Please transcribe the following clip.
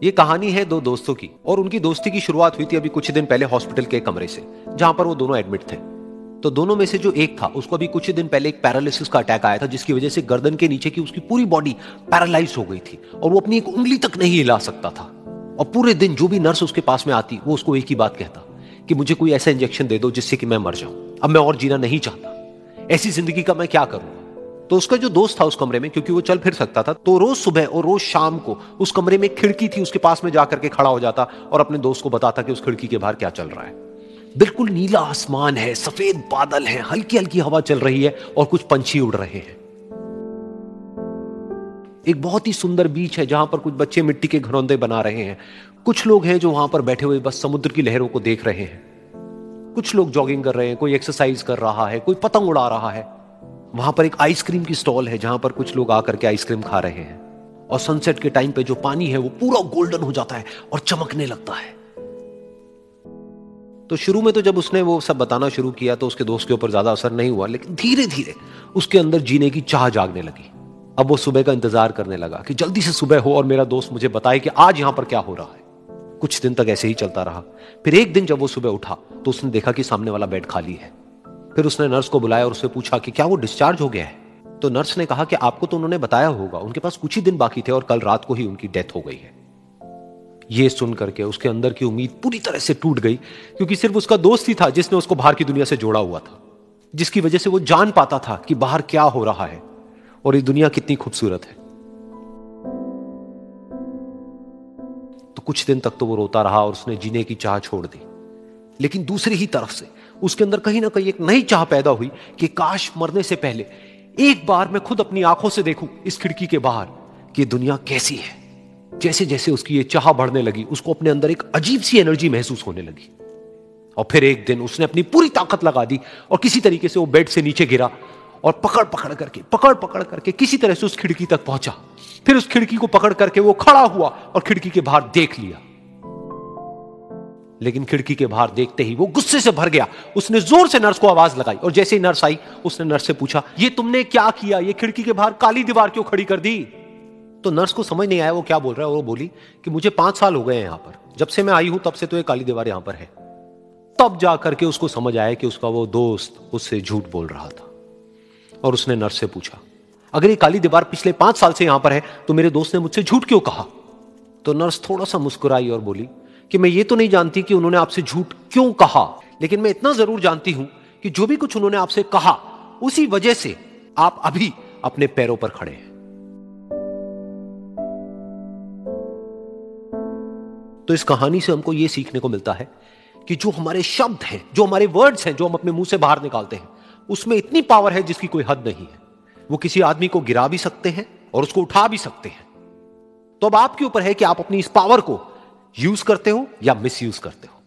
ये कहानी है दो दोस्तों की और उनकी दोस्ती की शुरुआत हुई थी अभी कुछ दिन पहले हॉस्पिटल के कमरे से, जहां पर वो दोनों एडमिट थे। तो दोनों में से जो एक था उसको अभी कुछ दिन पहले एक पैरालिसिस का अटैक आया था, जिसकी वजह से गर्दन के नीचे की उसकी पूरी बॉडी पैरालाइज हो गई थी और वो अपनी एक उंगली तक नहीं हिला सकता था। और पूरे दिन जो भी नर्स उसके पास में आती वो उसको एक ही बात कहता कि मुझे कोई ऐसा इंजेक्शन दे दो जिससे कि मैं मर जाऊं, अब मैं और जीना नहीं चाहता, ऐसी जिंदगी का मैं क्या करूं। तो उसका जो दोस्त था उस कमरे में, क्योंकि वो चल फिर सकता था, तो रोज सुबह और रोज शाम को उस कमरे में खिड़की थी उसके पास में जाकर के खड़ा हो जाता और अपने दोस्त को बताता कि उस खिड़की के बाहर क्या चल रहा है। बिल्कुल नीला आसमान है, सफेद बादल है, हल्की हल्की हवा चल रही है और कुछ पंछी उड़ रहे हैं। एक बहुत ही सुंदर बीच है जहां पर कुछ बच्चे मिट्टी के घरौंदे बना रहे हैं। कुछ लोग हैं जो वहां पर बैठे हुए बस समुद्र की लहरों को देख रहे हैं। कुछ लोग जॉगिंग कर रहे हैं, कोई एक्सरसाइज कर रहा है, कोई पतंग उड़ा रहा है। वहां पर एक आइसक्रीम की स्टॉल है जहां पर कुछ लोग आकर के आइसक्रीम खा रहे हैं। और सनसेट के टाइम पे जो पानी है वो पूरा गोल्डन हो जाता है और चमकने लगता है। तो शुरू में तो जब उसने वो सब बताना शुरू किया तो उसके दोस्त के ऊपर ज्यादा असर नहीं हुआ, लेकिन धीरे धीरे उसके अंदर जीने की चाह जागने लगी। अब वो सुबह का इंतजार करने लगा कि जल्दी से सुबह हो और मेरा दोस्त मुझे बताए कि आज यहां पर क्या हो रहा है। कुछ दिन तक ऐसे ही चलता रहा। फिर एक दिन जब वो सुबह उठा तो उसने देखा कि सामने वाला बेड खाली है। फिर उसने नर्स को बुलाया और उससे पूछा कि क्या वो डिस्चार्ज हो गया है। तो नर्स ने कहा कि आपको तो उन्होंने बताया होगा, उनके पास कुछ ही दिन बाकी थे और कल रात को ही उनकी डेथ हो गई है। ये सुन करके उसके अंदर की उम्मीद पूरी तरह से टूट गई, क्योंकि सिर्फ उसका दोस्त ही था जिसने उसको बाहर की दुनिया से जोड़ा हुआ था, जिसकी वजह से वो जान पाता था कि बाहर क्या हो रहा है और ये दुनिया कितनी खूबसूरत है। तो कुछ दिन तक तो वो रोता रहा और उसने जीने की चाह छोड़ दी। लेकिन दूसरी ही तरफ से उसके अंदर कहीं ना कहीं एक नई चाह पैदा हुई कि काश मरने से पहले एक बार मैं खुद अपनी आंखों से देखूं इस खिड़की के बाहर कि दुनिया कैसी है। जैसे जैसे उसकी ये चाह बढ़ने लगी, उसको अपने अंदर एक अजीब सी एनर्जी महसूस होने लगी। और फिर एक दिन उसने अपनी पूरी ताकत लगा दी और किसी तरीके से वो बेड से नीचे गिरा और पकड़ पकड़ करके किसी तरह से उस खिड़की तक पहुंचा। फिर उस खिड़की को पकड़ करके वो खड़ा हुआ और खिड़की के बाहर देख लिया। लेकिन खिड़की के बाहर देखते ही वो गुस्से से भर गया। उसने जोर से नर्स को आवाज लगाई और जैसे ही नर्स आई उसने नर्स से पूछा, ये तुमने क्या किया, ये खिड़की के बाहर काली दीवार क्यों खड़ी कर दी। तो नर्स को समझ नहीं आया वो क्या बोल रहा है और वो बोली कि मुझे 5 साल हो गए हैं यहां पर, जब से मैं आई हूं तब से तो ये काली दीवार यहां पर है। तब जाकर के उसको समझ आया कि उसका वो दोस्त उससे झूठ बोल रहा था। और उसने नर्स से पूछा, अगर ये काली दीवार पिछले 5 साल से यहां पर है तो मेरे दोस्त ने मुझसे झूठ क्यों कहा। तो नर्स थोड़ा सा मुस्कुराई और बोली कि मैं ये तो नहीं जानती कि उन्होंने आपसे झूठ क्यों कहा, लेकिन मैं इतना जरूर जानती हूं कि जो भी कुछ उन्होंने आपसे कहा उसी वजह से आप अभी अपने पैरों पर खड़े हैं। तो इस कहानी से हमको यह सीखने को मिलता है कि जो हमारे शब्द हैं, जो हमारे वर्ड्स हैं, जो हम अपने मुंह से बाहर निकालते हैं, उसमें इतनी पावर है जिसकी कोई हद नहीं है। वो किसी आदमी को गिरा भी सकते हैं और उसको उठा भी सकते हैं। तो अब आपके ऊपर है कि आप अपनी इस पावर को यूज करते हो या मिस यूज करते हो।